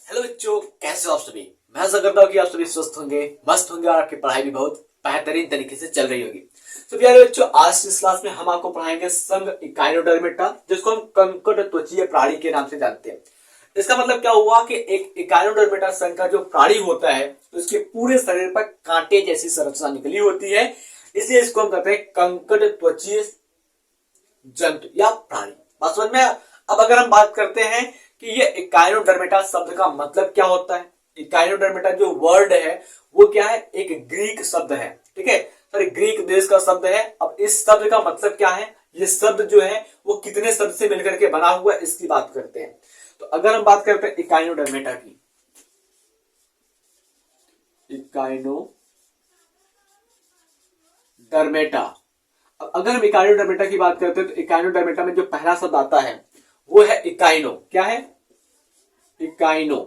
Hello बच्चों, कैसे हो आप सभी। मैं आशा करता हूँ कि आप सभी स्वस्थ होंगे, मस्त होंगे और आपकी पढ़ाई भी बहुत बेहतरीन तरीके से चल रही होगी। तो प्यारे बच्चों, आज इस क्लास में हम आपको पढ़ाएंगे संघ इकाइनोडर्मेटा, जिसको हम कंकड़ त्वचीय प्राणी के नाम से जानते हैं। इसका मतलब क्या हुआ कि एक इकाइनोडर्मेटा संघ का जो प्राणी होता है उसके पूरे शरीर पर कांटे जैसी संरचना निकली होती है, इसलिए इसको हम कहते हैं कंकड़ त्वचीय जंतु या प्राणी। बात समझ में। अब अगर हम बात करते हैं कि ये इकाइनोडर्मेटा शब्द का मतलब क्या होता है। इकाइनोडर्मेटा जो वर्ड है वो क्या है, एक ग्रीक शब्द है। ठीक है, सॉरी, ग्रीक देश का शब्द है। अब इस शब्द का मतलब क्या है, ये शब्द जो है वो कितने शब्द से मिलकर के बना हुआ है, इसकी बात करते हैं। तो अगर हम बात करते हैं इकाइनोडर्मेटा की, इकाइनोडर्मेटा, अगर हम इकाइनोडर्मेटा की बात करते हैं तो इकाइनोडर्मेटा में जो पहला शब्द आता है वो है इकाइनो। क्या है? इकाइनो।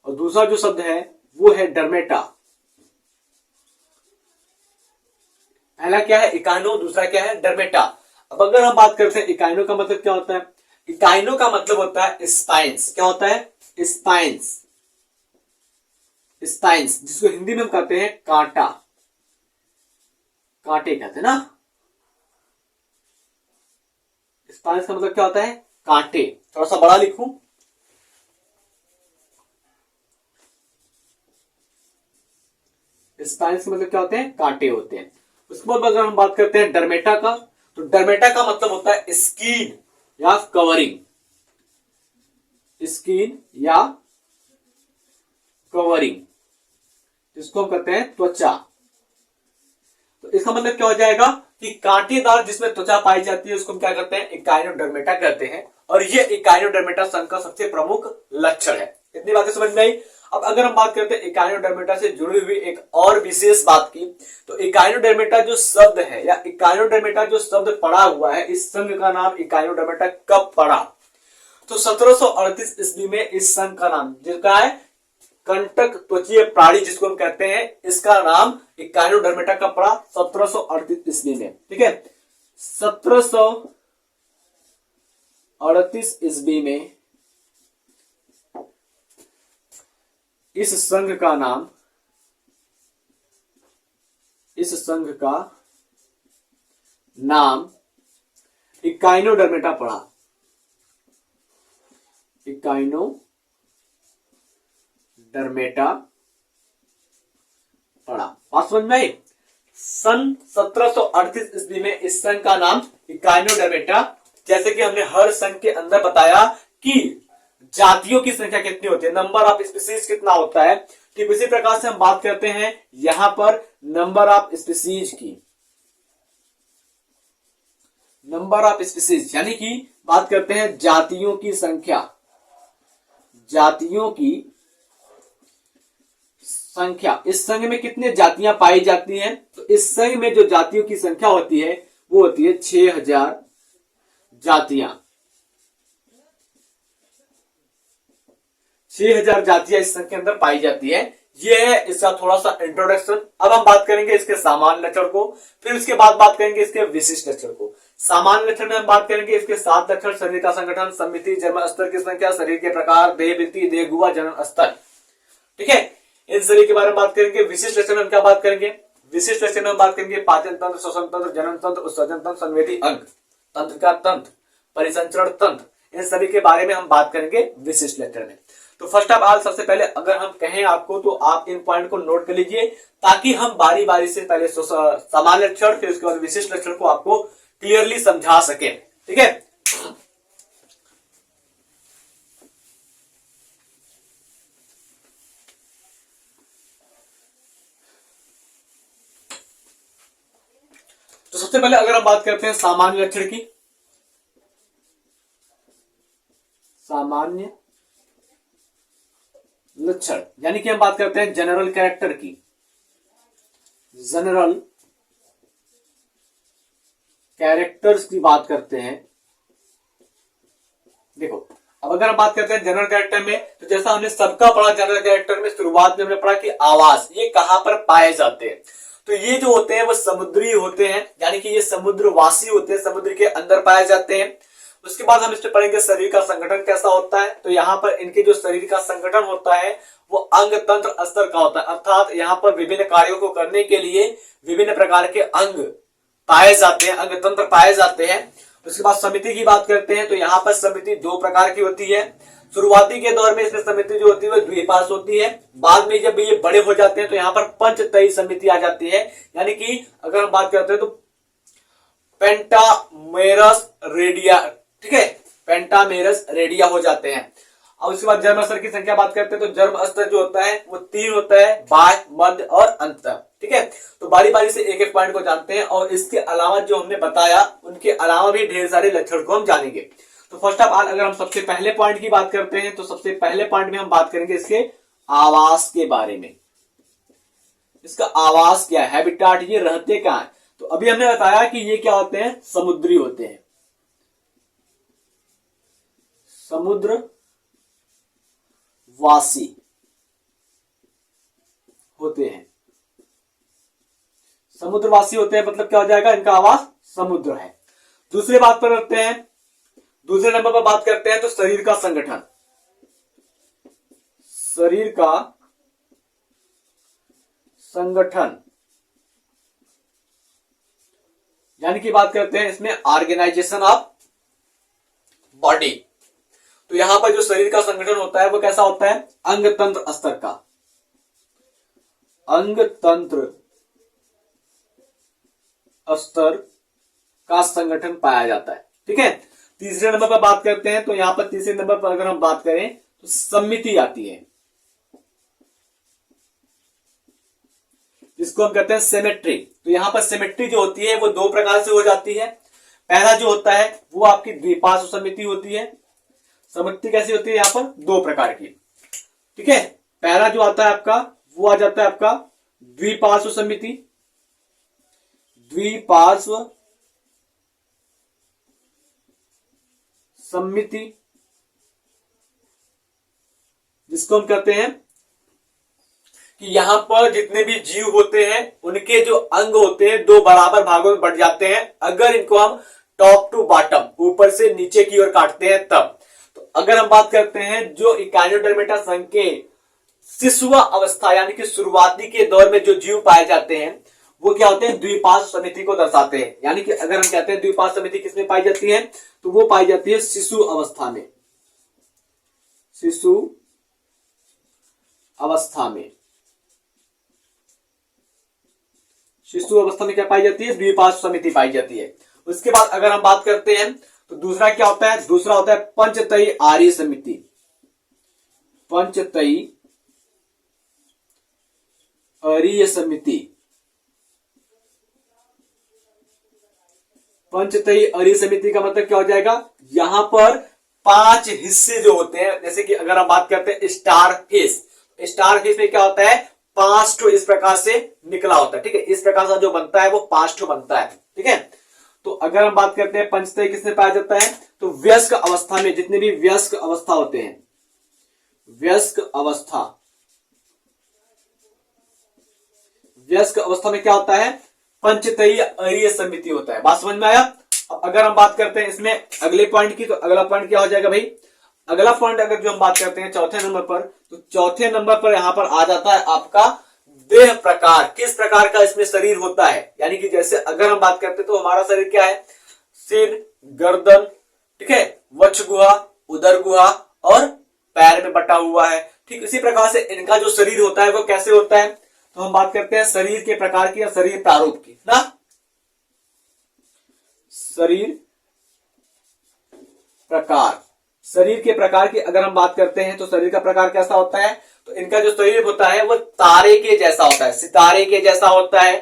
और दूसरा जो शब्द है वो है डर्मेटा। पहला क्या है? इकाइनो, दूसरा क्या है? डर्मेटा। अब अगर हम बात करते हैं इकाइनो का मतलब क्या होता है, इकाइनो का मतलब होता है स्पाइंस। क्या होता है? स्पाइंस। स्पाइंस, जिसको हिंदी में हम कहते हैं कांटा, कांटे कहते हैं ना। स्पाइंस का मतलब क्या होता है? कांटे। थोड़ा सा बड़ा लिखूं, स्पाइंस का मतलब क्या होते हैं? कांटे होते हैं। उसके बाद अगर हम बात करते हैं डर्मेटा का, तो डर्मेटा का मतलब होता है स्किन या कवरिंग। स्किन या कवरिंग, जिसको हम कहते हैं त्वचा। तो इसका मतलब क्या हो जाएगा कि कांटेदार जिसमें त्वचा पाई जाती है उसको हम क्या करते हैं? इकाइनोडर्मेटा कहते हैं। और ये इकाइनोडर्मेटा संघ का सबसे प्रमुख लक्षण है। इतनी बातें समझ में आई। अब अगर हम बात करते हैं इकाइनोडर्मेटा से जुड़ी हुई एक और विशेष बात की, तो इकाइनोडर्मेटा जो शब्द है या इकाइनोडर्मेटा जो शब्द पड़ा हुआ है, इस संघ का नाम इकाइनोडर्मेटा कब पड़ा? तो 1738 ईस्वी में इस संघ का नाम, जिसका है कंटक त्वचीय प्राणी जिसको हम कहते हैं, इसका नाम इकाइनोडर्मेटा का पड़ा 1738 ईस्वी में। ठीक है, 1738 ईस्वी में इस संघ का नाम, इस संघ का नाम इकाइनोडर्मेटा पड़ा। इकाइनोडर्मेटा पड़ा। बात समझ में आई। सन 1738 ईस्वी में इस संघ का नाम इकाइनोडर्मेटा, जैसे कि हमने हर संघ के अंदर बताया कि जातियों की संख्या कितनी होती है, नंबर ऑफ स्पीसीज कितना होता है, ठीक उसी प्रकार से हम बात करते हैं यहां पर नंबर ऑफ स्पीसीज की। नंबर ऑफ स्पीसीज यानी कि बात करते हैं जातियों की संख्या, जातियों की संख्या। इस संघ में कितने जातियां पाई जाती हैं? तो इस संघ में जो जातियों की संख्या होती है वो होती है 6000 जातियां। 6000 जातियां इस संघ के अंदर पाई जाती है। ये है इसका थोड़ा सा इंट्रोडक्शन। अब हम बात करेंगे इसके सामान्य लक्षण को, फिर उसके बाद बात करेंगे इसके विशिष्ट लक्षण को। सामान्य लक्षण में हम बात करेंगे इसके 7 लक्षण: शरीर का संगठन, समिति, जन्म स्तर की संख्या, शरीर के प्रकार, देहवृत्ति, देहगुआ, जनन स्तर। ठीक है, इन सभी के बारे में बात करेंगे। विशिष्ट लक्षण में क्या बात करेंगे? विशिष्ट लक्षण में हम बात करेंगे पाचन तंत्र, श्वसन तंत्र, जनन तंत्र, उत्सर्जन तंत्र, संवेदी अंग, तंत्रिका तंत्र, परिसंचरण तंत्र, इन सभी के बारे में हम बात करेंगे विशिष्ट लक्षण में। तो फर्स्ट ऑफ ऑल, सबसे पहले अगर हम कहें आपको तो आप इन पॉइंट को नोट कर लीजिए, ताकि हम बारी बारी से पहले सामान्य लक्षण फिर उसके बाद विशिष्ट लक्षण को आपको क्लियरली समझा सके। ठीक है, तो सबसे पहले अगर हम बात करते हैं सामान्य लक्षण की, सामान्य लक्षण यानी कि हम बात करते हैं जनरल कैरेक्टर की, जनरल कैरेक्टर्स की बात करते हैं। देखो, अब अगर हम बात करते हैं जनरल कैरेक्टर में, तो जैसा हमने सबका पढ़ा जनरल कैरेक्टर में, शुरुआत में हमने पढ़ा कि आवास ये कहां पर पाए जाते हैं। तो ये जो होते हैं वो समुद्री होते हैं, यानी कि ये समुद्रवासी होते हैं, समुद्र के अंदर पाए जाते हैं। उसके बाद हम इस पे पढ़ेंगे शरीर का संगठन कैसा होता है। तो यहाँ पर इनके जो शरीर का संगठन होता है वो अंग तंत्र स्तर का होता है, अर्थात यहाँ पर विभिन्न कार्यों को करने के लिए विभिन्न प्रकार के अंग पाए जाते हैं, अंग तंत्र पाए जाते हैं। उसके बाद समिति की बात करते हैं तो यहाँ पर समिति दो प्रकार की होती है। शुरुआती के दौर में इसमें समिति जो होती है वो द्विपार्श्व होती है। बाद में जब ये बड़े हो जाते हैं तो यहाँ पर पंचतई समिति आ जाती है, यानी कि अगर हम बात करते हैं तो पेंटामेरस रेडिया, ठीक है, पेंटामेरस रेडिया हो जाते हैं। और उसके बाद जन्म स्तर की संख्या बात करते हैं तो जन्म स्तर जो होता है वो 3 होता है, बाह्य, मध्य और अंत, ठीक है। तो बारी बारी से एक एक पॉइंट को जानते हैं और इसके अलावा जो हमने बताया उनके अलावा भी ढेर सारे लक्षण को हम जानेंगे। तो फर्स्ट ऑफ ऑल अगर हम सबसे पहले पॉइंट की बात करते हैं तो सबसे पहले पॉइंट में हम बात करेंगे इसके आवास के बारे में। इसका आवास क्या है, हैबिटाट, ये रहते कहां है। तो अभी हमने बताया कि ये क्या होते हैं, समुद्री होते हैं, समुद्र वासी होते हैं, समुद्रवासी होते हैं, मतलब क्या हो जाएगा, इनका आवास समुद्र है। दूसरी बात पर करते हैं, दूसरे नंबर पर बात करते हैं तो शरीर का संगठन, शरीर का संगठन, यानी कि बात करते हैं इसमें ऑर्गेनाइजेशन ऑफ बॉडी। तो यहां पर जो शरीर का संगठन होता है वो कैसा होता है, अंग तंत्र स्तर का, अंग तंत्र स्तर का संगठन पाया जाता है, ठीक है। तीसरे नंबर पर बात करते हैं तो यहां पर तीसरे नंबर पर अगर हम बात करें तो समिति आती है, जिसको हम कहते हैं सिमेट्री। तो यहां पर सिमेट्री जो होती है वो दो प्रकार से हो जाती है। पहला जो होता है वो आपकी द्विपार्श्व समिति होती है। समिति कैसी होती है, यहां पर दो प्रकार की, ठीक है। पहला जो आता है आपका वो आ जाता है आपका द्विपार्श्व समिति, द्विपार्श्व समिति, जिसको हम कहते हैं कि यहां पर जितने भी जीव होते हैं उनके जो अंग होते हैं दो बराबर भागों में बढ़ जाते हैं अगर इनको हम टॉप टू बॉटम, ऊपर से नीचे की ओर काटते हैं तब। तो अगर हम बात करते हैं जो इकाइनोडर्मेटा संघ के शिशुआ अवस्था यानी कि शुरुआती के दौर में जो जीव पाए जाते हैं वो क्या होते हैं, द्विपार्श्व समिति को दर्शाते हैं। यानी कि अगर हम कहते हैं द्विपार्श्व समिति किसमें पाई जाती है तो वो पाई जाती है शिशु अवस्था में, शिशु अवस्था में, शिशु अवस्था में क्या पाई जाती है, द्विपार्श्व समिति पाई जाती है। उसके बाद अगर हम बात करते हैं तो दूसरा क्या होता है, दूसरा होता है पंचतई आर्य समिति, पंचतई आर्य समिति, पंचतई आर्य समिति का मतलब क्या हो जाएगा, यहां पर 5 हिस्से जो होते हैं, जैसे कि अगर हम बात करते हैं स्टार फिश, स्टार फिश में क्या होता है 5 ठो इस प्रकार से निकला होता है, ठीक है। इस प्रकार से जो बनता है वो 5 ठो बनता है, ठीक है। तो अगर हम बात करते हैं पंचतई किसमें पाया जाता है तो वयस्क अवस्था में, जितने भी वयस्क अवस्था होते हैं, वयस्क अवस्था, वयस्क अवस्था में क्या होता है, पंचतई आर्य समिति होता है। बात समझ में आया। अब अगर हम बात करते हैं इसमें अगले पॉइंट की तो अगला पॉइंट क्या हो जाएगा भाई, अगला पॉइंट अगर जो हम बात करते हैं चौथे नंबर पर, तो चौथे नंबर पर यहां पर आ जाता है आपका देह प्रकार, किस प्रकार का इसमें शरीर होता है। यानी कि जैसे अगर हम बात करते हैं तो हमारा शरीर क्या है, सिर, गर्दन, ठीक है, वक्ष गुहा, उदर गुहा और पैर में बटा हुआ है। ठीक इसी प्रकार से इनका जो शरीर होता है वो कैसे होता है, तो हम बात करते हैं शरीर के प्रकार की या शरीर प्रारूप की ना, शरीर प्रकार, शरीर के प्रकार की अगर हम बात करते हैं तो शरीर का प्रकार कैसा होता है, तो इनका जो शरीर होता है वो तारे के जैसा होता है, सितारे के जैसा होता है,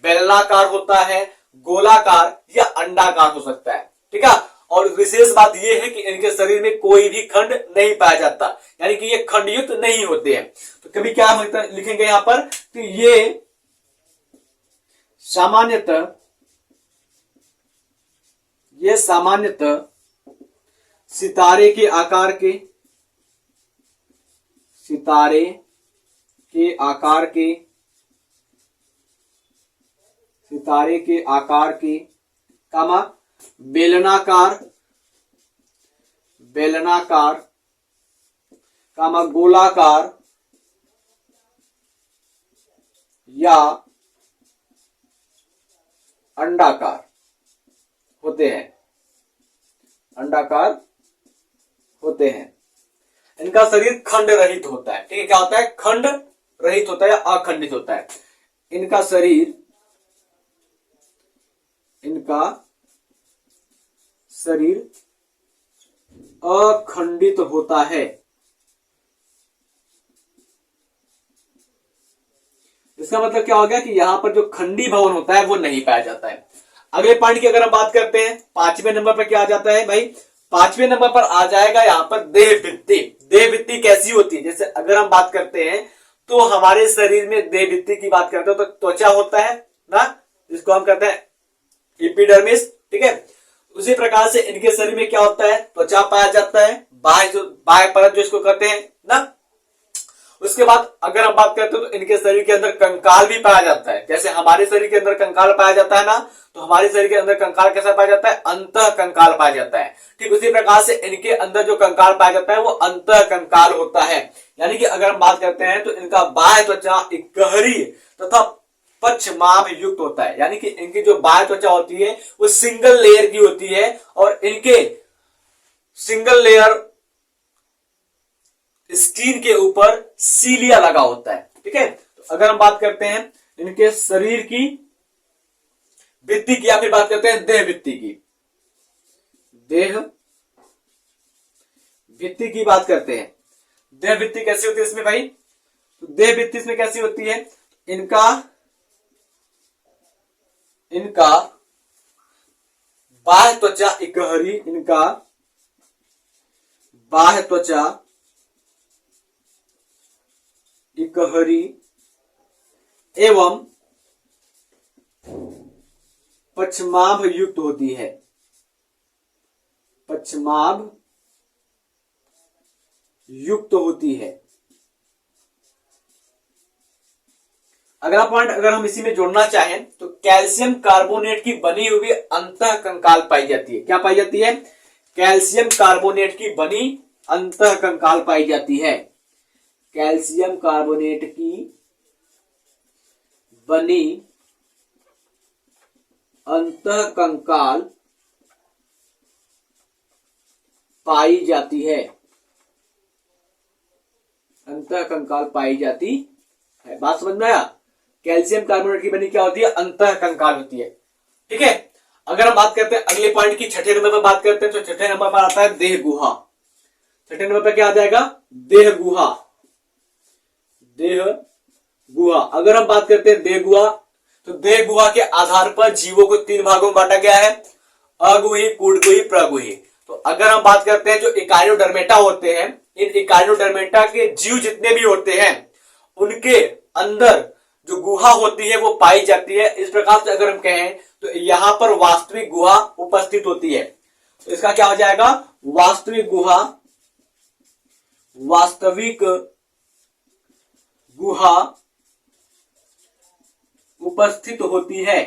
बेलनाकार होता है, गोलाकार या अंडाकार हो सकता है, ठीक है। और विशेष बात यह है कि इनके शरीर में कोई भी खंड नहीं पाया जाता, यानी कि ये खंडयुक्त नहीं होते हैं। तो कभी क्या लिखेंगे यहां पर, तो ये सामान्यतः सितारे के आकार के, सितारे के आकार के, सितारे के आकार के, कामा बेलनाकार बेलनाकार, कामा गोलाकार या अंडाकार होते हैं, अंडाकार होते हैं। इनका शरीर खंड रहित होता है। ठीक है, क्या होता है? खंड रहित होता है या अखंडित होता है। इनका शरीर अखंडित होता है। इसका मतलब क्या हो गया कि यहां पर जो खंडी भवन होता है वो नहीं पाया जाता है। अगले पॉइंट की अगर हम बात करते हैं, 5वें नंबर पर क्या आ जाता है भाई? 5वें नंबर पर आ जाएगा यहां पर देह भित्ति। देह भित्ति कैसी होती है? जैसे अगर हम बात करते हैं तो हमारे शरीर में देह भित्ति की बात करते हो तो त्वचा होता है ना, जिसको हम कहते हैं एपिडर्मिस। ठीक है, उसी प्रकार से इनके शरीर में क्या होता है? त्वचा पाया जाता है, बाह्य परत जो इसको कहते हैं ना। उसके बाद अगर हम बात करते हैं तो इनके शरीर के अंदर कंकाल भी पाया जाता है। जैसे हमारे शरीर के अंदर कंकाल पाया जाता है ना, तो हमारे शरीर के अंदर कंकाल कैसा पाया जाता है? अंतः कंकाल पाया जाता है। ठीक उसी प्रकार से इनके अंदर जो कंकाल पाया जाता है वो अंतः कंकाल होता है। यानी कि अगर हम बात करते हैं तो इनका बाह्य त्वचा एक गहरी तथा पक्षमाभ युक्त होता है। यानी कि इनकी जो बाह्य त्वचा होती है वो सिंगल लेयर की होती है और इनके सिंगल लेयर स्किन के ऊपर सीलिया लगा होता है। ठीक है, तो अगर हम बात करते हैं इनके शरीर की भित्ति की या फिर बात करते हैं देह भित्ति की, देह भित्ति की बात करते हैं। देह भित्ति कैसी होती है इसमें भाई? तो देह भित्ति इसमें कैसी होती है? इनका बाह्य त्वचा एक गहरी, इनका बाह्य त्वचा एक गहरी एवं पक्षमाभ युक्त होती है, पक्षमाभ युक्त होती है। अगला पॉइंट अगर हम इसी में जोड़ना चाहें तो कैल्शियम कार्बोनेट की बनी हुई अंतः कंकाल पाई जाती है। क्या पाई जाती है? कैल्शियम कार्बोनेट की बनी अंतः कंकाल पाई जाती है। कैल्शियम कार्बोनेट की बनी अंतः कंकाल पाई जाती है, अंतः कंकाल पाई जाती है। बात समझ में आया? कैल्शियम कार्बोनेट की बनी क्या होती है? अंतः कंकाल होती है। ठीक है, अगर हम बात करते हैं अगले पॉइंट की, 6ठे नंबर पर बात करते हैं तो 6ठे नंबर पर आता है देह गुहा। 6ठे नंबर पर क्या आ जाएगा? देह गुहा। देह गुहा, अगर हम बात करते हैं देह गुहा तो देह गुहा के आधार पर जीवों को 3 भागों में बांटा गया है, अगुही, कूटगुही, प्रगुही। तो अगर हम बात करते हैं जो इकाइनोडर्मेटा होते हैं, इन इकाइनोडर्मेटा के जीव जितने भी होते हैं उनके अंदर जो गुहा होती है वो पाई जाती है। इस प्रकार से अगर हम कहें तो यहां पर वास्तविक गुहा उपस्थित होती है। तो इसका क्या हो जाएगा? वास्तविक गुहा, वास्तविक गुहा उपस्थित होती है,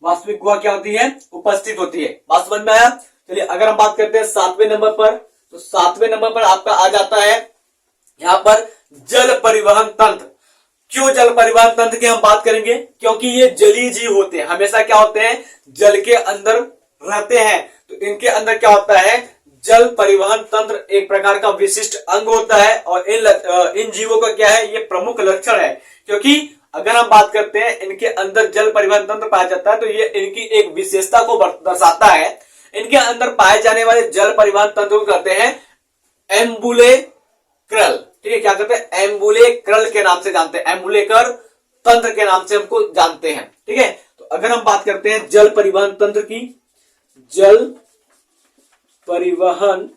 वास्तविक गुहा क्या होती है? उपस्थित होती है। बात समझ में आया? चलिए अगर हम बात करते हैं 7वें नंबर पर, तो 7वें नंबर पर आपका आ जाता है यहां पर जल परिवहन तंत्र। क्यों जल परिवहन तंत्र की हम बात करेंगे? क्योंकि ये जलीय जीव होते हैं, हमेशा क्या होते हैं? जल के अंदर रहते हैं। तो इनके अंदर क्या होता है? जल परिवहन तंत्र एक प्रकार का विशिष्ट अंग होता है और इन जीवों का क्या है? ये प्रमुख लक्षण है। क्योंकि अगर हम बात करते हैं इनके अंदर जल परिवहन तंत्र पाया जाता है तो ये इनकी एक विशेषता को दर्शाता है। इनके अंदर पाए जाने वाले जल परिवहन तंत्र को कहते हैं एम्बुलेक्रल। ठीक है, क्या कहते हैं? एम्बुलेक्रल के नाम से जानते हैं, एम्बुलेकर तंत्र के नाम से हमको जानते हैं। ठीक है, तो अगर हम बात करते हैं जल परिवहन तंत्र की, जल परिवहन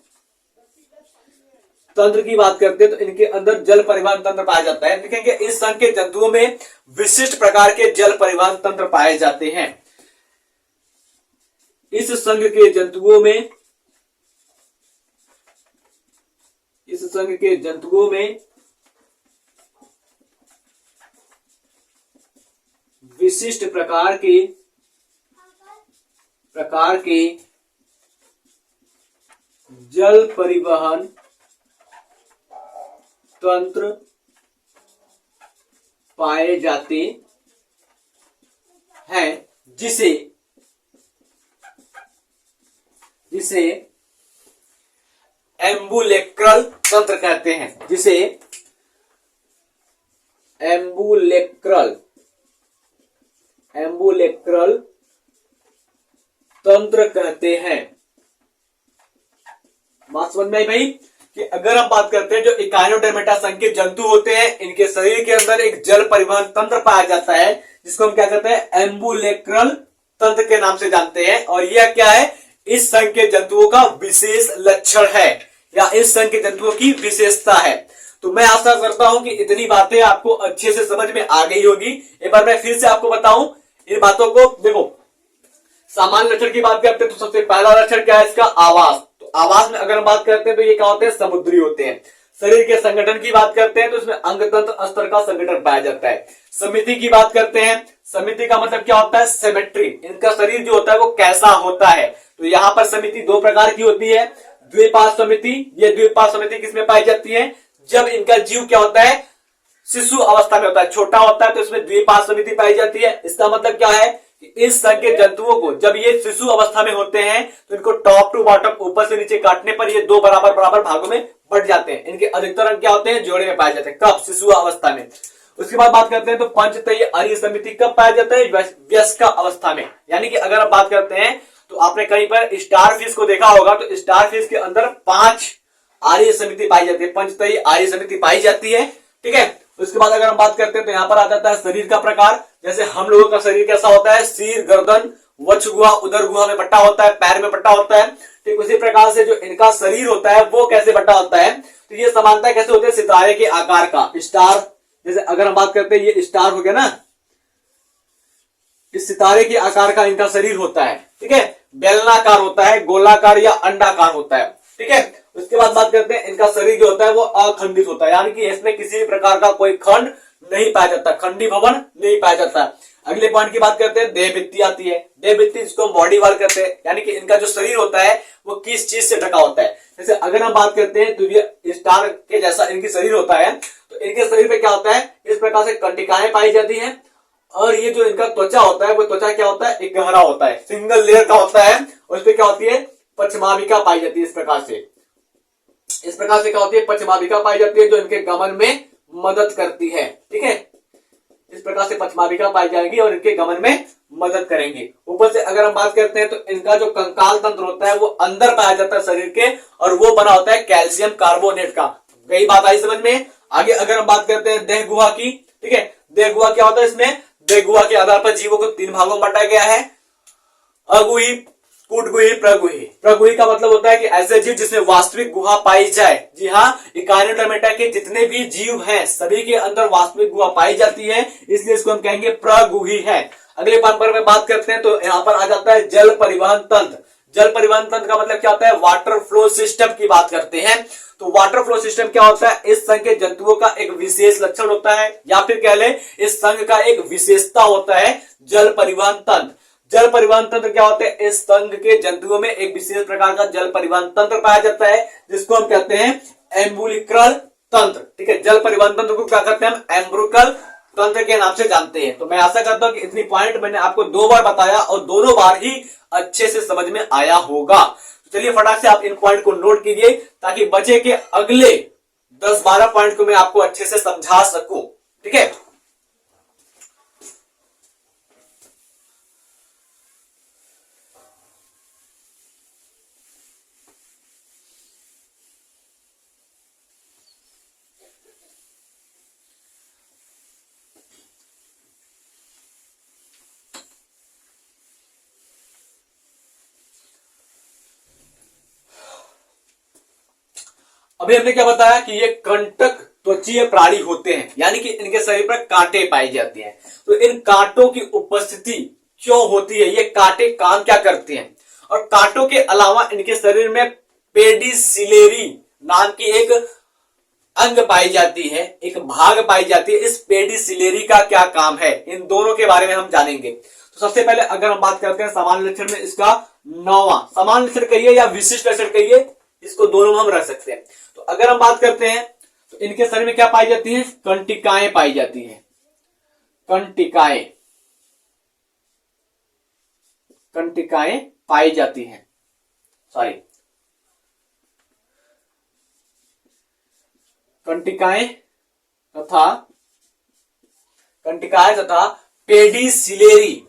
तंत्र की बात करते हैं तो इनके अंदर जल परिवहन तंत्र पाया जाता है। देखेंगे इस संघ के जंतुओं में विशिष्ट प्रकार के जल परिवहन तंत्र पाए जाते हैं। इस संघ के जंतुओं में, इस संघ के जंतुओं में विशिष्ट प्रकार के प्रकार के जल परिवहन तंत्र पाए जाते हैं, जिसे एम्बुलेक्रल तंत्र कहते हैं, जिसे एम्बुलेक्रल तंत्र कहते हैं। बात समझ में आई भाई कि अगर हम बात करते हैं जो इकाइनोडर्मेटा संघ के जंतु होते हैं, इनके शरीर के अंदर एक जल परिवहन तंत्र पाया जाता है जिसको हम क्या कहते हैं, एम्बुलेक्रल तंत्र के नाम से जानते हैं। और यह क्या है, इस संघ के जंतुओं का विशेष लक्षण है या इस संघ के जंतुओं की विशेषता है। तो मैं आशा करता हूं कि इतनी बातें आपको अच्छे से समझ में आ गई होगी। एक बार मैं फिर से आपको बताऊं इन बातों को। देखो, सामान्य लक्षण की बात करते हैं तो सबसे पहला लक्षण क्या है इसका, आवास। तो आवास में अगर हम बात करते हैं तो ये क्या होते हैं, समुद्री होते हैं। शरीर के संगठन की बात करते हैं तो इसमें अंग तंत्र स्तर का संगठन पाया जाता है। समिति की बात करते हैं, समिति का मतलब क्या होता है, सिमेट्री। इनका शरीर जो होता है वो कैसा होता है, तो यहाँ पर समिति दो प्रकार की होती है। द्विपाद समिति, ये द्विपाद समिति किसमें पाई जाती है, जब इनका जीव क्या होता है, शिशु अवस्था में होता है, छोटा होता है, तो इसमें द्विपाद समिति पाई जाती है। इसका मतलब क्या है कि इस संघ के जंतुओं को जब ये शिशु अवस्था में होते हैं तो इनको टॉप टू बॉटम, ऊपर से नीचे काटने पर ये दो बराबर बराबर भागों में बट जाते हैं। इनके अधिकतर अंग क्या होते हैं, जोड़े में पाए जाते हैं। कब, शिशु अवस्था में। उसके बाद बात करते हैं तो पंचतैय आर्य समिति कब पाया जाता है, वयस्क अवस्था में। यानी कि अगर आप बात करते हैं तो आपने कहीं पर स्टार फिश को देखा होगा, तो स्टार फिश के अंदर 5 आर्य समिति पाई जाती है, पंचतैय आर्य समिति पाई जाती है। ठीक है। उसके बाद अगर हम बात करते हैं तो यहाँ पर आ जाता है शरीर का प्रकार। जैसे हम लोगों का शरीर कैसा होता है, सिर, गर्दन, वक्ष गुहा, उदर गुहा में बटा होता है, पैर में बटा होता है। ठीक उसी प्रकार से जो इनका शरीर होता है वो कैसे बटा होता है, तो ये समानता कैसे होती है, सितारे के आकार का, स्टार। जैसे अगर हम बात करते हैं ये स्टार हो गया ना, इस सितारे के आकार का इनका शरीर होता है। ठीक है, बेलनाकार होता है, गोलाकार या अंडाकार होता है। ठीक है। उसके बाद बात करते हैं इनका शरीर जो होता है वो अखंडित होता है, यानी कि इसमें किसी भी प्रकार का कोई खंड नहीं पाया जाता, खंडी भवन नहीं पाया जाता। अगले पॉइंट की बात करते हैं, देहभित्ति आती है। देहभित्ति जिसको बॉडी वाल करते हैं, यानी कि इनका जो शरीर होता है वो किस चीज से ढका होता है। जैसे अगर हम बात करते हैं तो ये स्टार के जैसा इनकी शरीर होता है, तो इनके शरीर पे क्या होता है, इस प्रकार से कंटिकाएं पाई जाती है। और ये जो इनका त्वचा होता है वो त्वचा क्या होता है, एक गहरा होता है, सिंगल लेयर का होता है। और इस पे क्या होती है, पश्चिमाभिका पाई जाती है। इस प्रकार से क्या होती है, पश्चिमाभिका पाई जाती है जो इनके गमन में मदद करती है। ठीक है, इस प्रकार से पश्चिमाभिका पाई जाएगी और इनके गमन में मदद करेंगे। ऊपर से अगर हम बात करते हैं तो इनका जो कंकाल तंत्र होता है वो अंदर पाया जाता है शरीर के, और वो बना होता है कैल्शियम कार्बोनेट का। कई बात आई समझ में। आगे अगर हम बात करते हैं देह गुहा की, ठीक है, देह गुहा क्या होता है, इसमें देह गुहा के आधार पर जीवों को 3 भागों में बांटा गया है, अगुही, कूटगुही, प्रगुही। प्रगुही का मतलब होता है कि ऐसे जीव जिसमें वास्तविक गुहा पाई जाए। जी हाँ, इकाइनोडर्मेटा के जितने भी जीव हैं सभी के अंदर वास्तविक गुहा पाई जाती है, इसलिए इसको हम कहेंगे प्रगुही है। अगले पार्ट पर में बात करते हैं तो यहाँ पर आ जाता है जल परिवहन तंत्र। जल परिवहन तंत्र का मतलब क्या होता है, वाटर फ्लो सिस्टम की बात करते हैं। तो वाटर फ्लो सिस्टम क्या होता है, इस संघ के जंतुओं का एक विशेष लक्षण होता है, या फिर कह लें इस संघ का एक विशेषता होता है जल परिवहन तंत्र। जल परिवहन तंत्र क्या होता है, इस संघ के जंतुओं में एक विशेष प्रकार का जल परिवहन तंत्र पाया जाता है जिसको हम कहते हैं एम्बुलिक्रल तंत्र। ठीक है, जल परिवहन तंत्र को क्या कहते हैं, हम एम्ब्रुकल तंत्र के नाम से जानते हैं। तो मैं आशा करता हूं कि इतनी पॉइंट मैंने आपको 2 बार बताया और दोनों बार ही अच्छे से समझ में आया होगा। तो चलिए फटाक से आप इन पॉइंट को नोट कीजिए ताकि बचे के अगले 10-12 पॉइंट को मैं आपको अच्छे से समझा सकूं। ठीक है, अभी हमने क्या बताया कि ये कंटक त्वचीय प्राणी होते हैं, यानी कि इनके शरीर पर कांटे पाए जाते हैं। तो इन कांटों की उपस्थिति क्यों होती है, ये कांटे काम क्या करते हैं, और कांटों के अलावा इनके शरीर में पेडिसिलेरी नाम की एक अंग पाई जाती है, एक भाग पाई जाती है। इस पेडिसिलेरी का क्या काम है, इन दोनों के बारे में हम जानेंगे। तो सबसे पहले अगर हम बात करते हैं सामान्य लक्षण में, इसका 9वां सामान्य लक्षण कहिए या विशिष्ट लक्षण कहिए, इसको दोनों में हम रख सकते हैं। तो अगर हम बात करते हैं तो इनके शरीर में क्या पाई जाती है, कंटिकाएं पाई जाती हैं। कंटिकाएं कंटिकाएं पाई जाती हैं, सॉरी कंटिकाएं तथा पेडिसिलेरी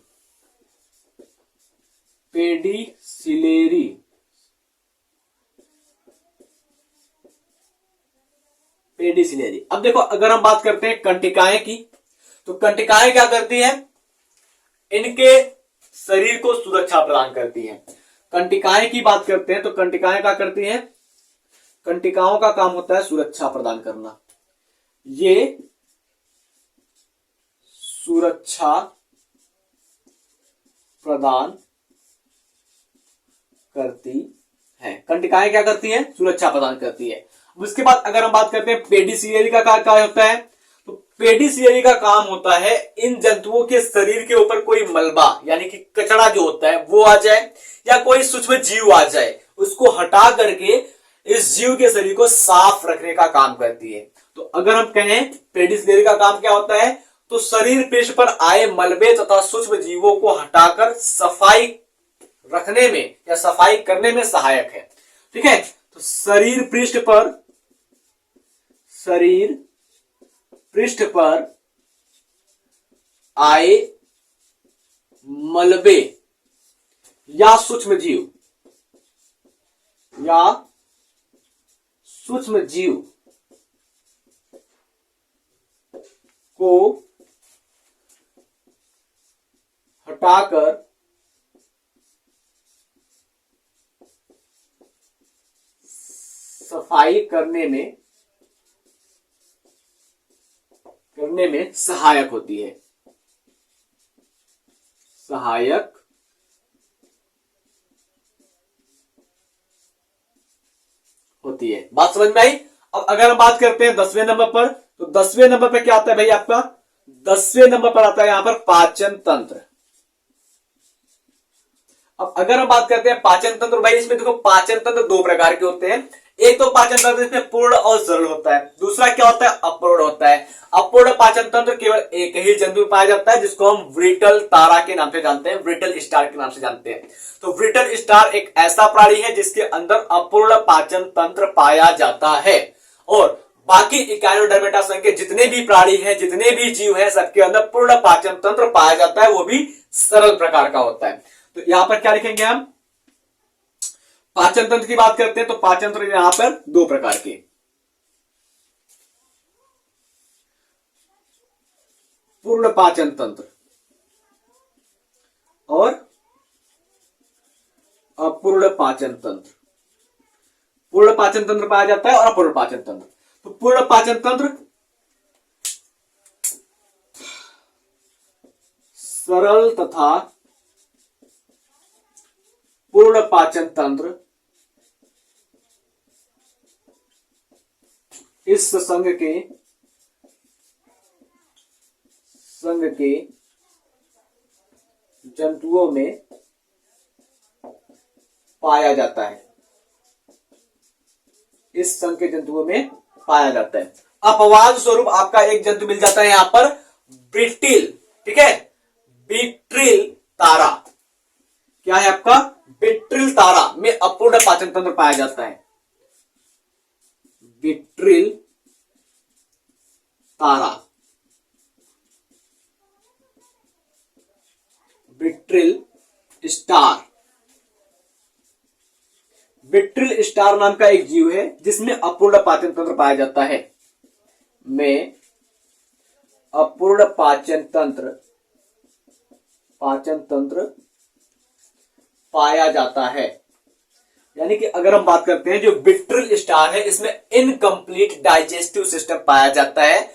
अब देखो अगर हम बात करते हैं कंटिकाएं की, तो कंटिकाएं क्या करती हैं, इनके शरीर को सुरक्षा प्रदान करती हैं। कंटिकाएं की बात करते हैं तो कंटिकाएं क्या करती हैं, कंटिकाओं का काम होता है सुरक्षा प्रदान करना। ये सुरक्षा प्रदान करती है। कंटिकाएं क्या करती हैं, सुरक्षा प्रदान करती है। उसके बाद अगर हम बात करते हैं पेडिसिलेरी का क्या होता है, तो पेडिसिलेरी का काम होता है इन जंतुओं के शरीर के ऊपर कोई मलबा यानी कि कचरा जो होता है वो आ जाए या कोई सूक्ष्म जीव आ जाए, उसको हटा करके इस जीव के शरीर को साफ रखने का काम करती है। तो अगर हम कहें पेडिसिलेरी का काम क्या होता है, तो शरीर पृष्ठ पर आए मलबे तथा सूक्ष्म जीवों को हटाकर सफाई रखने में या सफाई करने में सहायक है। ठीक है, तो शरीर पृष्ठ पर आए मलबे या सूक्ष्म जीव को हटाकर सफाई करने में सहायक होती है। सहायक होती है। बात समझ में आई। अब अगर हम बात करते हैं 10वें नंबर पर, तो 10वें नंबर पर क्या आता है भाई आपका, 10वें नंबर पर आता है यहां पर पाचन तंत्र। अब अगर हम बात करते हैं पाचन तंत्र, भाई इसमें देखो पाचन तंत्र दो प्रकार के होते हैं। एक तो पाचन तंत्र इसमें पूर्ण और सरल होता है, दूसरा क्या होता है, अपूर्ण होता है। अपूर्ण पाचन तंत्र केवल एक ही जंतु में पाया जाता है जिसको हम व्रिटल तारा के नाम से जानते हैं, व्रिटल स्टार के नाम से जानते हैं। तो व्रिटल स्टार एक ऐसा प्राणी है जिसके अंदर अपूर्ण पाचन तंत्र पाया जाता है, और बाकी इकाइनोडर्मेटा संघ के जितने भी प्राणी हैं, जितने भी जीव हैं, सबके अंदर पूर्ण पाचन तंत्र पाया जाता है, वो भी सरल प्रकार का होता है। तो यहां पर क्या लिखेंगे हम, पाचन तंत्र की बात करते हैं तो पाचन तंत्र यहां पर दो प्रकार के, पूर्ण पाचन तंत्र और अपूर्ण पाचन तंत्र। पूर्ण पाचन तंत्र पाया जाता है और अपूर्ण पाचन तंत्र। तो पूर्ण पाचन तंत्र सरल तथा पूर्ण पाचन तंत्र इस संघ के जंतुओं में पाया जाता है। इस संघ के जंतुओं में पाया जाता है। अपवाद स्वरूप आपका एक जंतु मिल जाता है यहां पर, बिट्रिल। ठीक है, बिट्रिल तारा। क्या है आपका, बिट्रिल तारा में अपूर्ण पाचन तंत्र पाया जाता है। बिट्रिल तारा, बिट्रिल स्टार। बिट्रिल स्टार नाम का एक जीव है जिसमें अपूर्ण पाचन तंत्र पाया जाता है, में अपूर्ण पाचन तंत्र पाया जाता है। यानी कि अगर हम बात करते हैं जो बिट्रिल स्टार है, इसमें इनकम्प्लीट डाइजेस्टिव सिस्टम पाया जाता है।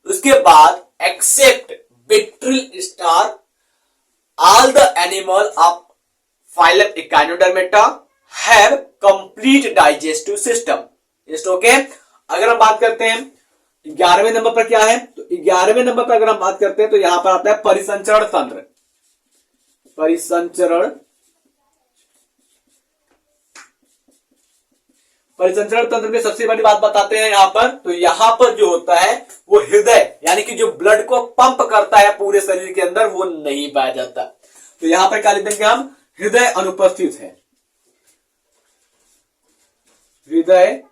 उसके बाद एक्सेप्ट बिट्रिल स्टार all the animal of phylum Echinodermata have complete digestive system. Is okay? अगर हम बात करते हैं 11वें नंबर पर क्या है, तो 11वें नंबर पर अगर हम बात करते हैं तो यहां पर आता है परिसंचरण तंत्र। परिसंचरण परिसंचरण तंत्र में सबसे बड़ी बात बताते हैं यहां पर। तो यहां पर जो होता है वो हृदय यानी कि जो ब्लड को पंप करता है पूरे शरीर के अंदर, वो नहीं पाया जाता। तो यहां पर क्या लिख देंगे हम, हृदय अनुपस्थित है, हृदय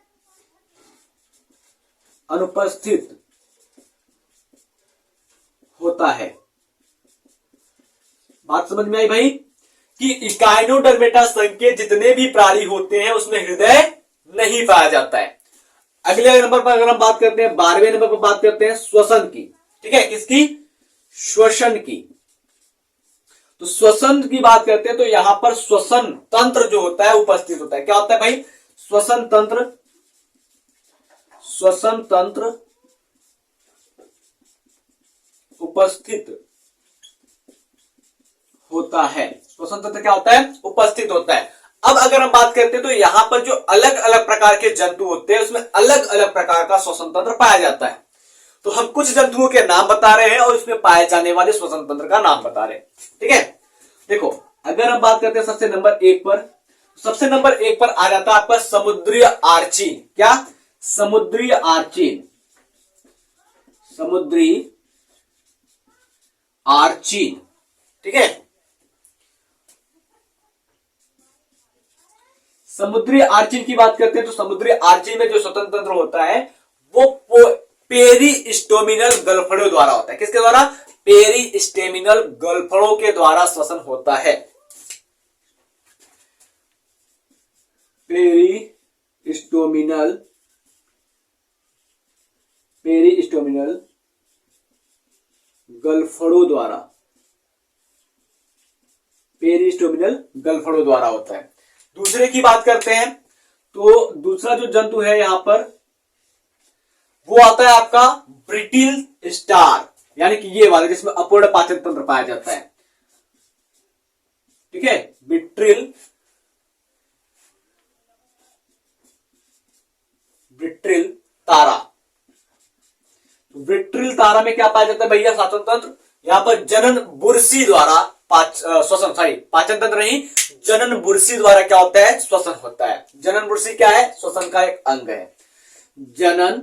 अनुपस्थित होता है। बात समझ में आई भाई कि इकाइनोडर्मेटा संघ के जितने भी प्राणी होते हैं उसमें हृदय नहीं पाया जाता है। अगले नंबर पर अगर हम बात करते हैं, 12वें नंबर पर बात करते हैं श्वसन की। ठीक है, किसकी, श्वसन की। तो श्वसन की बात करते हैं तो यहां पर श्वसन तंत्र जो होता है उपस्थित होता है। क्या होता है भाई, श्वसन तंत्र, श्वसन तंत्र उपस्थित होता है। श्वसन तंत्र क्या होता है, उपस्थित होता है। अब अगर हम बात करते हैं तो यहां पर जो अलग अलग प्रकार के जंतु होते हैं उसमें अलग अलग प्रकार का श्वसन तंत्र पाया जाता है। तो हम कुछ जंतुओं के नाम बता रहे हैं और उसमें पाए जाने वाले श्वसन तंत्र का नाम बता रहे हैं। ठीक है, देखो अगर हम बात करते हैं सबसे नंबर 1 पर, सबसे नंबर 1 पर आ जाता है आपका समुद्रीय आर्चिन। क्या, समुद्रीय आर्चिन, समुद्री आर्चिन। ठीक है, समुद्री आर्चिन की बात करते हैं तो समुद्री आर्चिन में जो श्वसन तंत्र होता है वो पेरिस्टोमिनल गलफड़ों द्वारा होता है। किसके द्वारा, पेरिस्टेमिनल गलफड़ों के द्वारा श्वसन होता है। पेरिस्टोमिनल पेरिस्टोमिनल गलफड़ों द्वारा, पेरिस्टोमिनल गलफड़ों द्वारा होता है। दूसरे की बात करते हैं तो दूसरा जो जंतु है यहां पर वो आता है आपका ब्रिटिल स्टार, यानी कि ये वाला जिसमें अपूर्ण पाचन तंत्र पाया जाता है। ठीक है, ब्रिट्रिल तारा। ब्रिट्रिल तारा में क्या पाया जाता है भैया, श्वसन तंत्र। यहां पर जनन बुरसी द्वारा श्वसन, पाचन तंत्र नहीं, जनन बुरसी द्वारा क्या होता है, श्वसन होता है। जनन बुरसी क्या है, श्वसन का एक अंग है। जनन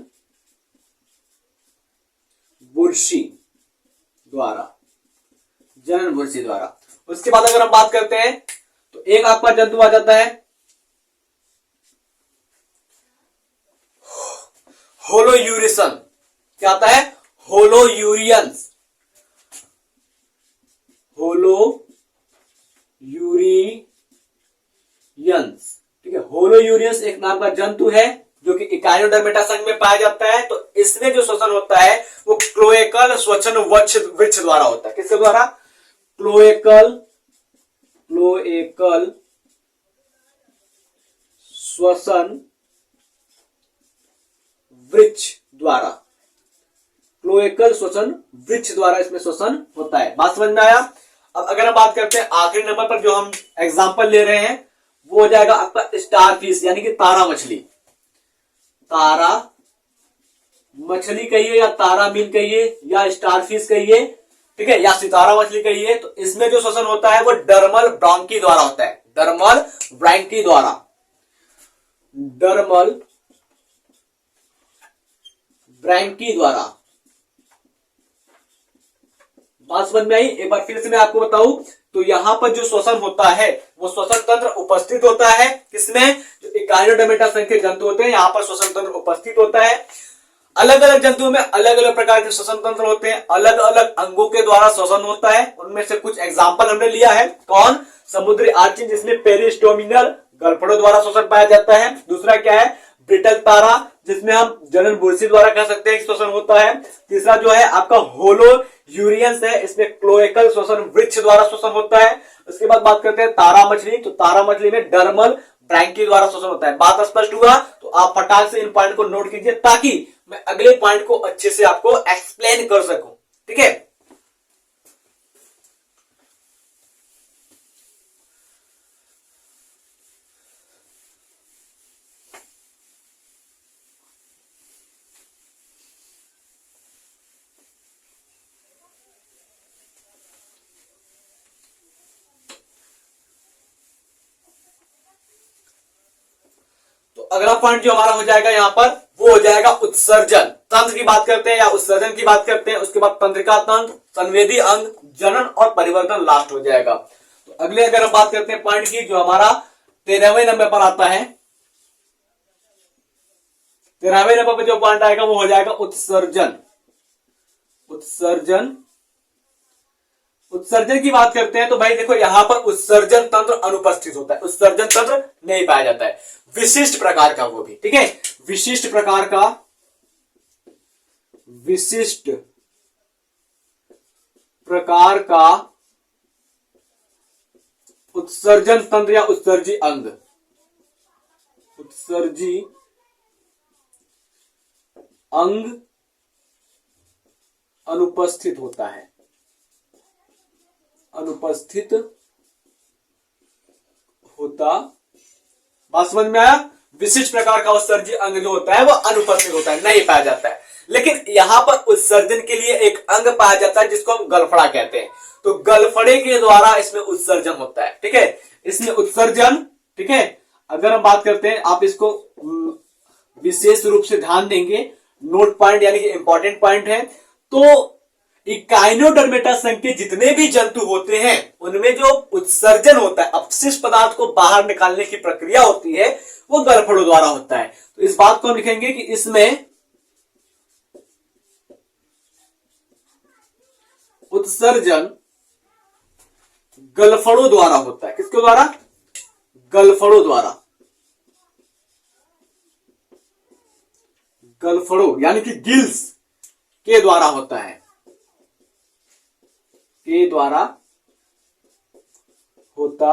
बुरसी द्वारा, जनन बुरसी द्वारा। उसके बाद अगर हम बात करते हैं तो एक आपका जंतु आ जाता है होलोयूरिसन। क्या आता है, होलोयूरियंस, होलोयूरियंस। ठीक है, होलोयूरियंस एक नाम का जंतु है जो कि इकाइनोडर्मेटा संघ में पाया जाता है। तो इसमें जो श्वसन होता है वो क्लोएकल श्वसन वृक्ष द्वारा होता है। किसके द्वारा, क्लोएकल श्वसन वृक्ष द्वारा, क्लोएकल श्वसन वृक्ष द्वारा इसमें श्वसन होता है। बात समझ में आया। अब अगर हम बात करते हैं आखिरी नंबर पर जो हम एग्जांपल ले रहे हैं वो हो जाएगा आपका स्टार फिश, यानी कि तारा मछली। तारा मछली कहिए या तारा मीन कहिए या स्टार फिश कहिए, ठीक है, या सितारा मछली कहिए। तो इसमें जो श्वसन होता है वो डर्मल ब्रांकी द्वारा होता है। डर्मल ब्रांकी द्वारा, डर्मल ब्रांकी द्वारा। बात समझ में आई। एक बार फिर से मैं आपको बताऊं तो यहां पर जो श्वसन होता है वो श्वसन तंत्र उपस्थित होता है। किसमें, जो इकाइनोडर्मेटा संघ के जंतु होते हैं यहां पर श्वसन तंत्र उपस्थित होता है। अलग अलग जंतुओं में अलग अलग प्रकार के श्वसन तंत्र होते हैं, अलग अलग अंगों के द्वारा श्वसन होता है। उनमें से कुछ एग्जाम्पल हमने लिया है। कौन, समुद्री आर्चिन जिसमें पेरिस्टोमिनल गलफड़ों द्वारा श्वसन पाया जाता है। दूसरा क्या है, ब्रिटल तारा जिसमें हम जनन बुरसी द्वारा कह सकते हैं श्वसन होता है। तीसरा जो है आपका होलोयूरियंस है, इसमें क्लोएकल श्वसन वृक्ष द्वारा श्वसन होता है। उसके बाद बात करते हैं तारा मछली। तो तारा मछली में डर्मल ब्रांकी द्वारा श्वसन होता है। बात स्पष्ट हुआ। तो आप फटाक से इन पॉइंट को नोट कीजिए ताकि मैं अगले पॉइंट को अच्छे से आपको एक्सप्लेन कर सकूं। ठीक है, अगला पॉइंट जो हमारा हो जाएगा यहाँ पर वो हो जाएगा उत्सर्जन तंत्र की बात करते हैं या उत्सर्जन की बात करते हैं। उसके बाद तंत्रिका तंत्र, संवेदी अंग, जनन और परिवर्तन लास्ट हो जाएगा। तो अगले अगर हम बात करते हैं पॉइंट की, जो हमारा 13वें नंबर पर आता है, 13वें नंबर पर जो पॉइंट आएगा वो हो जाएगा उत्सर्जन। उत्सर्जन उत्सर्जन की बात करते हैं तो भाई देखो यहां पर उत्सर्जन तंत्र अनुपस्थित होता है, उत्सर्जन तंत्र नहीं पाया जाता है, विशिष्ट प्रकार का वो भी, ठीक है, विशिष्ट प्रकार का, विशिष्ट प्रकार का उत्सर्जन तंत्र या उत्सर्जी अंग, उत्सर्जी अंग अनुपस्थित होता है, अनुपस्थित होता। बात समझ में आया? विशिष्ट प्रकार का उत्सर्जी अंग जो होता है वो अनुपस्थित होता है, नहीं पाया जाता है। लेकिन यहां पर उत्सर्जन के लिए एक अंग पाया जाता है जिसको हम गलफड़ा कहते हैं। तो गलफड़े के द्वारा इसमें उत्सर्जन होता है, ठीक है, इसमें उत्सर्जन, ठीक है। अगर हम बात करते हैं, आप इसको विशेष रूप से ध्यान देंगे, नोट पॉइंट यानी कि इंपॉर्टेंट पॉइंट है। तो इकाइनोडर्मेटा संघ के जितने भी जंतु होते हैं उनमें जो उत्सर्जन होता है, अपशिष्ट पदार्थ को बाहर निकालने की प्रक्रिया होती है, वो गलफड़ों द्वारा होता है। तो इस बात को हम लिखेंगे कि इसमें उत्सर्जन गलफड़ों द्वारा होता है। किसके द्वारा? गलफड़ों द्वारा। गलफड़ों यानी कि गिल्स के द्वारा होता है, के द्वारा होता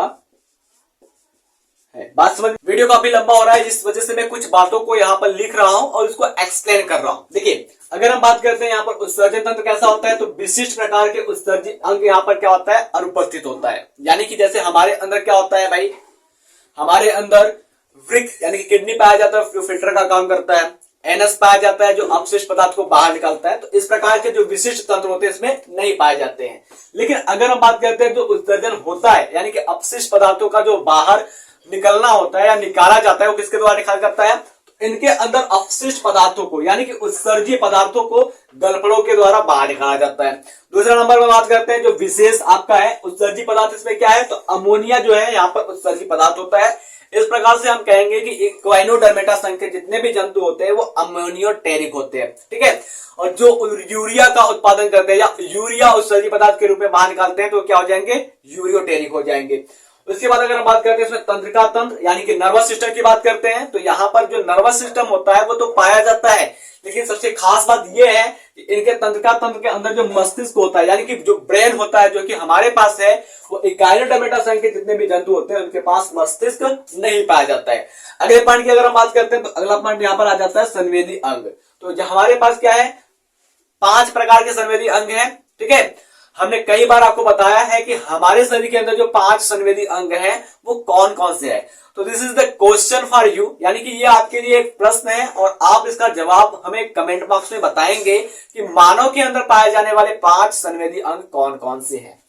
है। बात समझ? वीडियो काफी लंबा हो रहा है, इस वजह से मैं कुछ बातों को यहां पर लिख रहा हूं और इसको एक्सप्लेन कर रहा हूं। देखिए, अगर हम बात करते हैं यहां पर उत्सर्जन तंत्र कैसा होता है, तो विशिष्ट प्रकार के उत्सर्जी अंग यहां पर क्या होता है, अनुपस्थित होता है। यानी कि जैसे हमारे अंदर क्या होता है भाई, हमारे अंदर वृक्क यानी कि किडनी पाया जाता है जो फिल्टर का काम करता है, एनस पाया जाता है जो अपशिष्ट पदार्थ को बाहर निकालता है। तो इस प्रकार के जो विशिष्ट तंत्र होते हैं इसमें नहीं पाए जाते हैं। लेकिन अगर हम बात करते हैं जो उत्सर्जन होता है यानी कि अपशिष्ट पदार्थों का जो बाहर निकलना होता है या निकाला जाता है, वो किसके द्वारा निकाला जाता है, तो इनके अंदर अपशिष्ट पदार्थों को यानी कि उत्सर्जी पदार्थों को गलफड़ों के द्वारा बाहर निकाला जाता है। दूसरा नंबर पर बात करते हैं जो विशेष आपका है उत्सर्जी पदार्थ, इसमें क्या है, तो अमोनिया जो है यहाँ पर उत्सर्जी पदार्थ होता है। इस प्रकार से हम कहेंगे कि इक्वाइनोडर्मेटा संघ के जितने भी जंतु होते हैं वो अमोनियोटेरिक होते हैं, ठीक है। और जो यूरिया का उत्पादन करते हैं या यूरिया उत्सर्जी पदार्थ के रूप में बाहर निकालते हैं तो क्या हो जाएंगे, यूरियोटेरिक हो जाएंगे। उसके बाद अगर हम बात करते हैं इसमें तंत्रिका तंत्र यानी कि नर्वस सिस्टम की बात करते हैं, तो यहाँ पर जो नर्वस सिस्टम होता है वो तो पाया जाता है, लेकिन सबसे खास बात यह है कि इनके तंत्रिका तंत्र के अंदर जो मस्तिष्क होता है यानी कि जो ब्रेन होता है, जो कि हमारे पास है, वो इकाइनोडर्मेटा संघ के जितने भी जंतु होते हैं उनके पास मस्तिष्क नहीं पाया जाता है। अगले पॉइंट की अगर हम बात करते हैं तो अगला पॉइंट यहाँ पर आ जाता है संवेदी अंग। तो हमारे पास क्या है, 5 प्रकार के संवेदी अंग है, ठीक है। हमने कई बार आपको बताया है कि हमारे शरीर के अंदर जो 5 संवेदी अंग हैं वो कौन कौन से हैं। तो this is the question for you, यानी कि ये आपके लिए एक प्रश्न है और आप इसका जवाब हमें कमेंट बॉक्स में बताएंगे कि मानव के अंदर पाए जाने वाले 5 संवेदी अंग कौन कौन से हैं,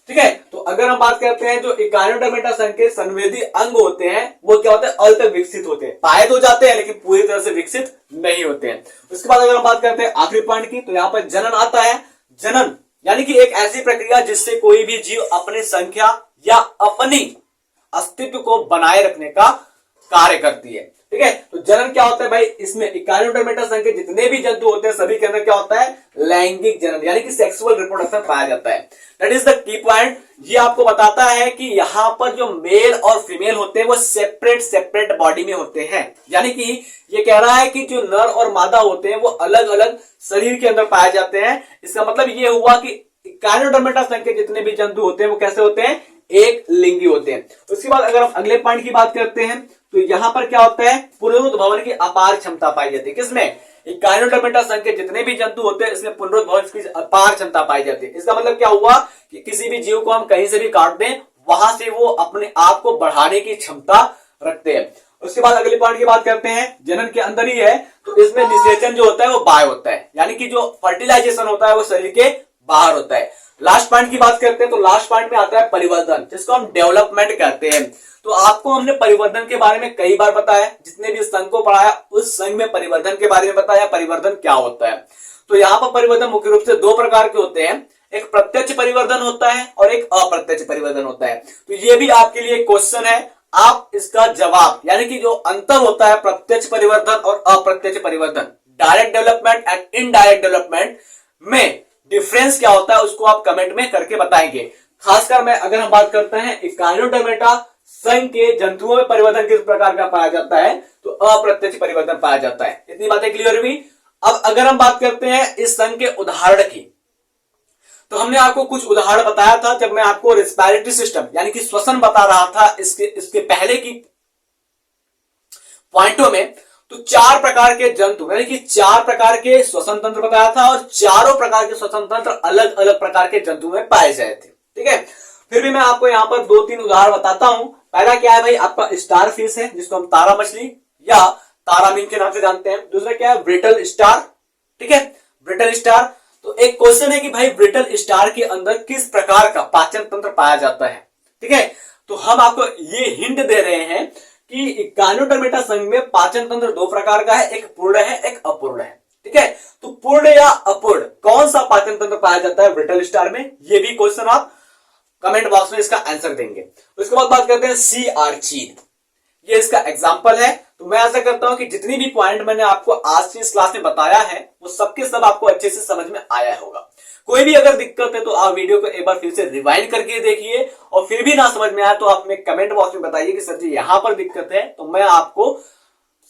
ठीक है। तो अगर हम बात करते हैं जो इकाइनोडर्मेटा संघ के संवेदी अंग होते हैं वो क्या होते हैं, अल्प विकसित होते हैं, पाए तो जाते हैं लेकिन पूरी तरह से विकसित नहीं होते हैं। उसके बाद अगर हम बात करते हैं आखिरी पॉइंट की, तो यहाँ पर जनन आता है। जनन यानी कि एक ऐसी प्रक्रिया जिससे कोई भी जीव अपनी संख्या या अपनी अस्तित्व को बनाए रखने का कार्य करती है, ठीक है। तो जनन क्या होता है भाई, इसमें इकाइनोडर्मेटा संघ के जितने भी जंतु होते हैं सभी के अंदर क्या होता है, लैंगिक जनन यानी कि सेक्सुअल रिप्रोडक्शन पाया जाता है। That is the key point. ये आपको बताता है कि यहाँ पर जो मेल और फीमेल होते हैं वो सेपरेट बॉडी में होते हैं, यानी कि ये कह रहा है कि जो नर और मादा होते हैं वो अलग अलग शरीर के अंदर पाए जाते हैं। इसका मतलब ये हुआ कि इकाइनोडर्मेटा संघ के जितने भी जंतु होते हैं वो कैसे होते हैं, एक लिंगी होते हैं। उसके बाद अगर हम अगले पॉइंट की बात करते हैं तो यहाँ पर क्या होता है, पुनरुद्भवन की अपार क्षमता पाई जाती है। किसमें, इकाइनोडर्मेटा संघ के जितने भी जंतु होते हैं इसमें पुनरुद्भवन की अपार क्षमता पाई जाती है। इसका मतलब क्या हुआ कि किसी भी जीव को हम कहीं से भी काट दें वहां से वो अपने आप को बढ़ाने की क्षमता रखते हैं। उसके बाद अगले पॉइंट की बात करते हैं, जनन के अंदर ही है तो इसमें निषेचन जो होता है वो बाह्य होता है, यानी कि जो फर्टिलाइजेशन होता है वो शरीर के बाहर होता है। लास्ट पॉइंट की बात करते हैं तो लास्ट पॉइंट में आता है परिवर्तन, जिसको हम डेवलपमेंट कहते हैं। तो आपको हमने परिवर्तन के बारे में कई बार बताया, जितने भी संघ को पढ़ाया उस संघ में परिवर्तन के बारे में बताया, परिवर्तन क्या होता है। तो यहाँ पर परिवर्तन मुख्य रूप से दो प्रकार के होते हैं, एक प्रत्यक्ष परिवर्तन होता है और एक अप्रत्यक्ष परिवर्तन होता है। तो ये भी आपके लिए क्वेश्चन है, आप इसका जवाब यानी कि जो अंतर होता है प्रत्यक्ष परिवर्तन और अप्रत्यक्ष परिवर्तन, direct development and indirect development में डिफरेंस क्या होता है, उसको आप कमेंट में करके बताएंगे। खासकर मैं अगर हम बात करते हैं इकाइनोडर्मेटा संघ के जंतुओं में परिवर्तन किस प्रकार का पाया जाता है, तो अप्रत्यक्ष परिवर्तन पाया जाता है। इतनी बातें क्लियर हुई। अब अगर हम बात करते हैं इस संघ के उदाहरण की, तो हमने आपको कुछ उदाहरण बताया था जब मैं आपको रेस्पिरेटरी सिस्टम यानी कि श्वसन बता रहा था इसके पहले की पॉइंटों में। तो 4 प्रकार के जंतु यानी कि 4 प्रकार के श्वसन तंत्र बताया था और चारों प्रकार के श्वसन तंत्र अलग अलग प्रकार के जंतु में पाए जाए थे। ठीक है, फिर भी मैं आपको यहाँ पर 2-3 उदाहरण बताता हूं। पहला क्या है भाई, आपका स्टार फिश है जिसको हम तारा मछली या तारामीन के नाम से जानते हैं। दूसरा क्या है, ब्रिटल स्टार। ठीक है, ब्रिटल स्टार। तो एक क्वेश्चन है कि भाई ब्रिटल स्टार के अंदर किस प्रकार का पाचन तंत्र पाया जाता है। ठीक है, तो हम आपको ये हिंट दे रहे हैं कि इकाइनोडर्मेटा संघ में पाचन तंत्र 2 प्रकार का है, एक पूर्ण है एक अपूर्ण है। ठीक है, तो पूर्ण या अपूर्ण कौन सा पाचन तंत्र पाया जाता है ब्रिटल स्टार में, ये भी क्वेश्चन आप कमेंट बॉक्स में इसका आंसर देंगे। उसके बाद बात करते हैं सी आर्चिन, ये इसका एग्जाम्पल है। तो मैं ऐसा करता हूं कि जितनी भी पॉइंट मैंने आपको आज की इस क्लास में बताया है वो सबके सब आपको अच्छे से समझ में आया होगा। कोई भी अगर दिक्कत है तो आप वीडियो को एक बार फिर से रिवाइंड करके देखिए, और फिर भी ना समझ में आया तो आप हमें कमेंट बॉक्स में बताइए कि सर जी यहां पर दिक्कत है, तो मैं आपको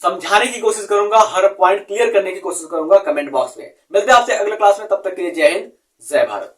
समझाने की कोशिश करूंगा, हर पॉइंट क्लियर करने की कोशिश करूंगा कमेंट बॉक्स में। मिलते हैं आपसे अगले क्लास में, तब तक के लिए जय हिंद जय भारत।